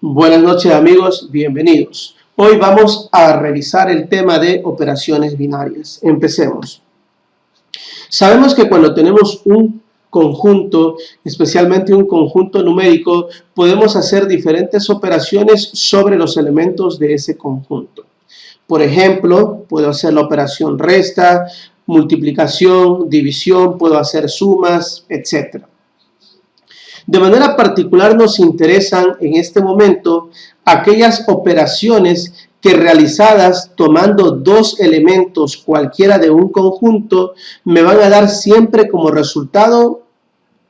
Buenas noches amigos, bienvenidos. Hoy vamos a revisar el tema de operaciones binarias. Empecemos. Sabemos que cuando tenemos un conjunto, especialmente un conjunto numérico, podemos hacer diferentes operaciones sobre los elementos de ese conjunto. Por ejemplo, puedo hacer la operación resta, multiplicación, división, puedo hacer sumas, etc. De manera particular nos interesan en este momento aquellas operaciones que realizadas tomando dos elementos cualquiera de un conjunto me van a dar siempre como resultado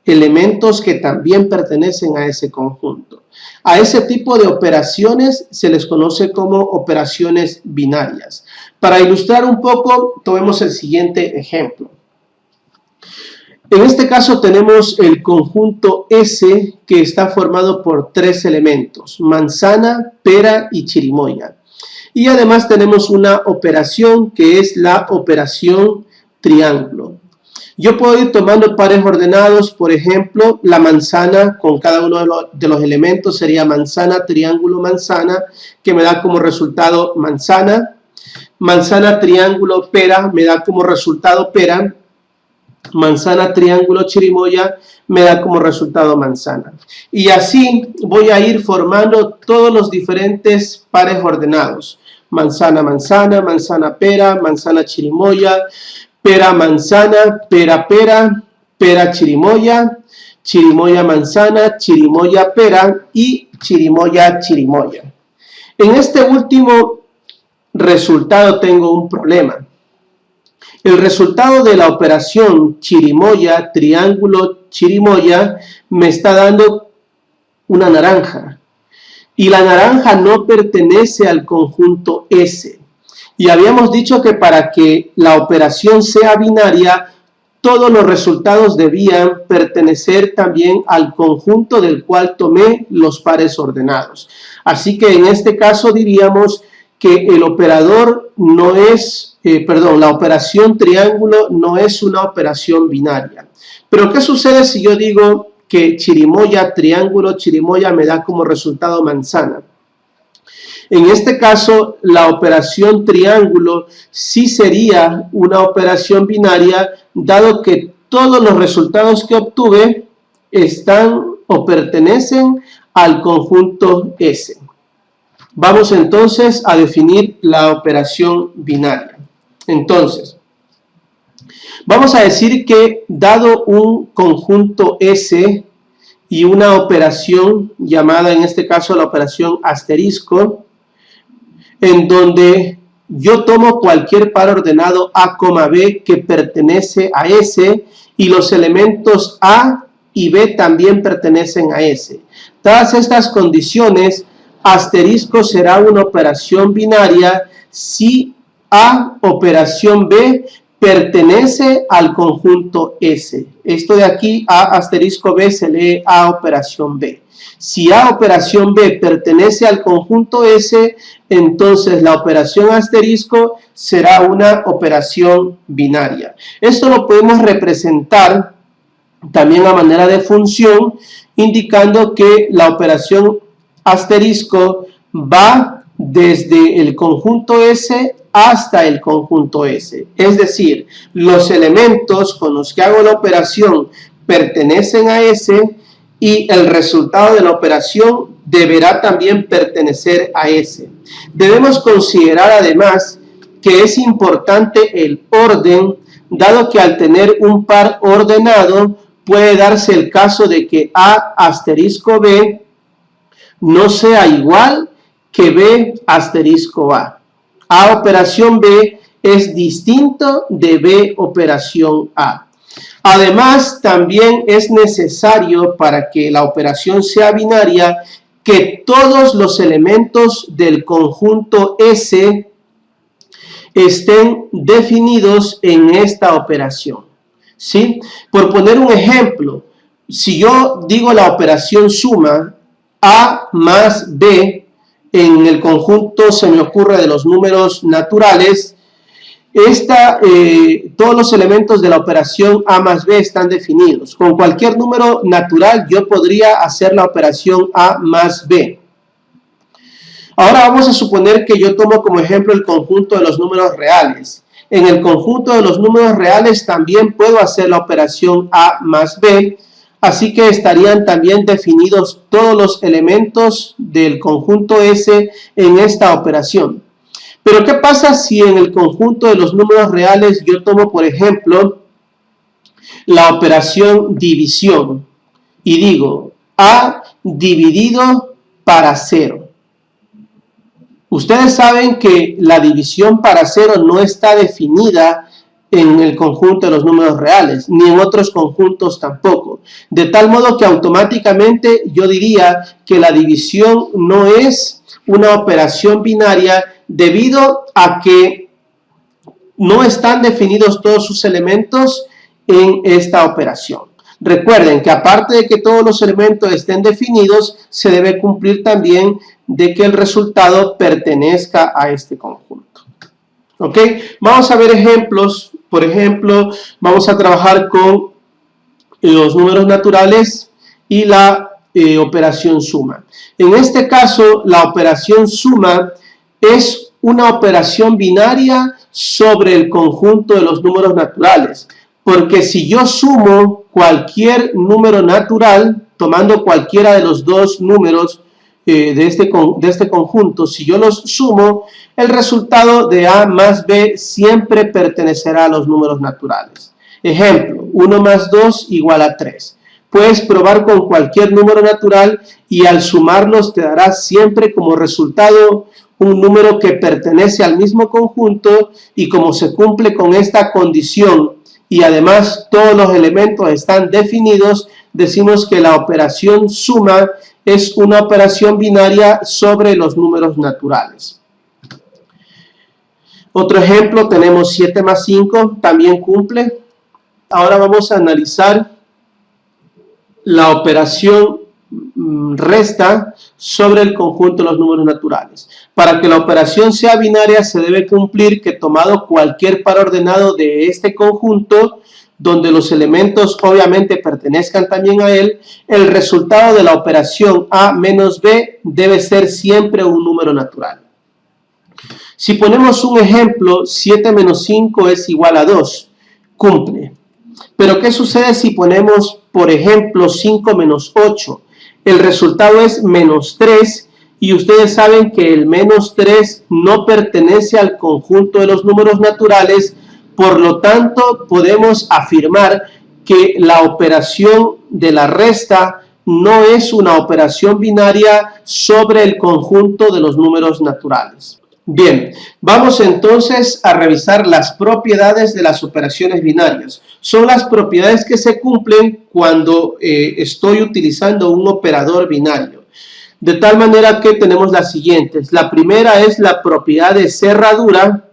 elementos que también pertenecen a ese conjunto. A ese tipo de operaciones se les conoce como operaciones binarias. Para ilustrar un poco, tomemos el siguiente ejemplo. En este caso tenemos el conjunto S que está formado por tres elementos, manzana, pera y chirimoya. Y además tenemos una operación que es la operación triángulo. Yo puedo ir tomando pares ordenados, por ejemplo, la manzana con cada uno de los elementos sería manzana, triángulo, manzana, que me da como resultado manzana. Manzana, triángulo, pera, me da como resultado pera. Manzana, triángulo, chirimoya, me da como resultado manzana. Y así voy a ir formando todos los diferentes pares ordenados. Manzana, manzana, manzana, pera, manzana, chirimoya, pera, manzana, pera, pera, pera, chirimoya, chirimoya, manzana, chirimoya, pera y chirimoya, chirimoya. En este último resultado tengo un problema. El resultado de la operación chirimoya, triángulo, chirimoya, me está dando una naranja. Y la naranja no pertenece al conjunto S. Y habíamos dicho que para que la operación sea binaria, todos los resultados debían pertenecer también al conjunto del cual tomé los pares ordenados. Así que en este caso diríamos que el operador no es, la operación triángulo no es una operación binaria. Pero ¿qué sucede si yo digo que chirimoya, triángulo, chirimoya me da como resultado manzana? En este caso, la operación triángulo sí sería una operación binaria, dado que todos los resultados que obtuve están o pertenecen al conjunto S. Vamos entonces a definir la operación binaria. Entonces, vamos a decir que dado un conjunto S y una operación llamada en este caso la operación asterisco, en donde yo tomo cualquier par ordenado A, B que pertenece a S y los elementos A y B también pertenecen a S. Dadas estas condiciones, asterisco será una operación binaria si A operación B pertenece al conjunto S. Esto de aquí, A asterisco B, se lee A operación B. Si A operación B pertenece al conjunto S, entonces la operación asterisco será una operación binaria. Esto lo podemos representar también a manera de función, indicando que la operación asterisco va desde el conjunto S hasta el conjunto S. Es decir, los elementos con los que hago la operación pertenecen a S y el resultado de la operación deberá también pertenecer a S. Debemos considerar además que es importante el orden, dado que al tener un par ordenado puede darse el caso de que A asterisco B no sea igual que B asterisco A. A operación B es distinto de B operación A. Además, también es necesario para que la operación sea binaria que todos los elementos del conjunto S estén definidos en esta operación. ¿Sí? Por poner un ejemplo, si yo digo la operación suma A más B en el conjunto, se me ocurre, de los números naturales, todos los elementos de la operación A más B están definidos. Con cualquier número natural yo podría hacer la operación A más B. Ahora vamos a suponer que yo tomo como ejemplo el conjunto de los números reales. En el conjunto de los números reales también puedo hacer la operación A más B, así que estarían también definidos todos los elementos del conjunto S en esta operación. Pero ¿qué pasa si en el conjunto de los números reales yo tomo, por ejemplo, la operación división y digo A dividido para 0? Ustedes saben que la división para 0 no está definida en el conjunto de los números reales, ni en otros conjuntos tampoco. De tal modo que automáticamente yo diría que la división no es una operación binaria debido a que no están definidos todos sus elementos en esta operación. Recuerden que aparte de que todos los elementos estén definidos, se debe cumplir también de que el resultado pertenezca a este conjunto. ¿Ok? Vamos a ver ejemplos. Por ejemplo, vamos a trabajar con los números naturales y la operación suma. En este caso, la operación suma es una operación binaria sobre el conjunto de los números naturales. Porque si yo sumo cualquier número natural, tomando cualquiera de los dos números de este conjunto, si yo los sumo, el resultado de A más B siempre pertenecerá a los números naturales. Ejemplo, 1 más 2 igual a 3. Puedes probar con cualquier número natural y al sumarlos te dará siempre como resultado un número que pertenece al mismo conjunto, y como se cumple con esta condición y además todos los elementos están definidos, decimos que la operación suma es una operación binaria sobre los números naturales. Otro ejemplo, tenemos 7 más 5, también cumple. Ahora vamos a analizar la operación resta sobre el conjunto de los números naturales. Para que la operación sea binaria se debe cumplir que tomado cualquier par ordenado de este conjunto, donde los elementos obviamente pertenezcan también a él, el resultado de la operación A menos B debe ser siempre un número natural. Si ponemos un ejemplo, 7 menos 5 es igual a 2, cumple. Pero ¿qué sucede si ponemos, por ejemplo, 5 menos 8? El resultado es menos 3 y ustedes saben que el menos 3 no pertenece al conjunto de los números naturales, por lo tanto podemos afirmar que la operación de la resta no es una operación binaria sobre el conjunto de los números naturales. Bien, vamos entonces a revisar las propiedades de las operaciones binarias. Son las propiedades que se cumplen cuando estoy utilizando un operador binario. De tal manera que tenemos las siguientes. La primera es la propiedad de cerradura.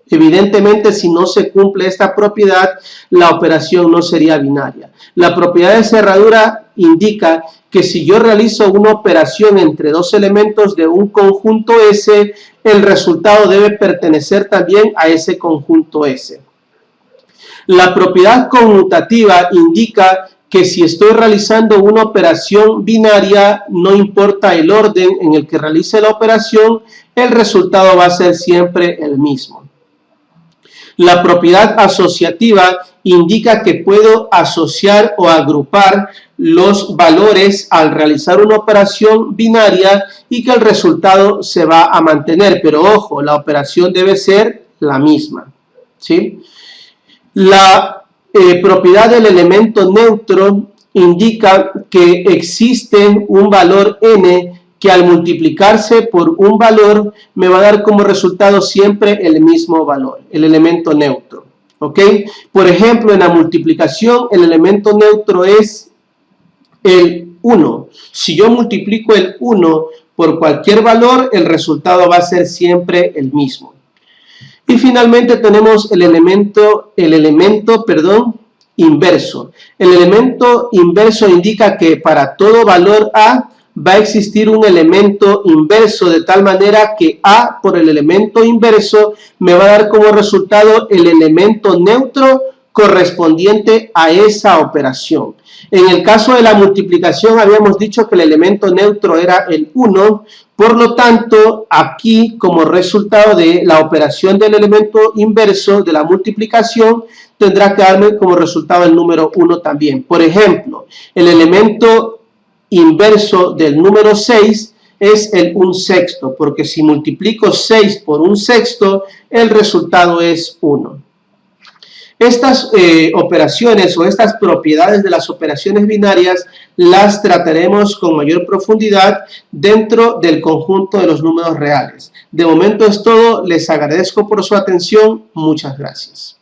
Evidentemente, si no se cumple esta propiedad, la operación no sería binaria. La propiedad de cerradura indica que si yo realizo una operación entre dos elementos de un conjunto S, el resultado debe pertenecer también a ese conjunto S. La propiedad conmutativa indica que si estoy realizando una operación binaria, no importa el orden en el que realice la operación, el resultado va a ser siempre el mismo. La propiedad asociativa indica que puedo asociar o agrupar los valores al realizar una operación binaria y que el resultado se va a mantener, pero ojo, la operación debe ser la misma, ¿sí? La propiedad del elemento neutro indica que existe un valor n que al multiplicarse por un valor me va a dar como resultado siempre el mismo valor, el elemento neutro. ¿Ok? Por ejemplo, en la multiplicación el elemento neutro es el 1. Si yo multiplico el 1 por cualquier valor, el resultado va a ser siempre el mismo. Y finalmente tenemos el elemento inverso. El elemento inverso indica que para todo valor A va a existir un elemento inverso, de tal manera que A por el elemento inverso me va a dar como resultado el elemento neutro correspondiente a esa operación. En el caso de la multiplicación habíamos dicho que el elemento neutro era el 1, por lo tanto, aquí como resultado de la operación del elemento inverso de la multiplicación, tendrá que darme como resultado el número 1 también. Por ejemplo, el elemento inverso del número 6 es el 1/6, porque si multiplico 6 por 1/6, el resultado es 1. Estas operaciones o estas propiedades de las operaciones binarias las trataremos con mayor profundidad dentro del conjunto de los números reales. De momento es todo, les agradezco por su atención, muchas gracias.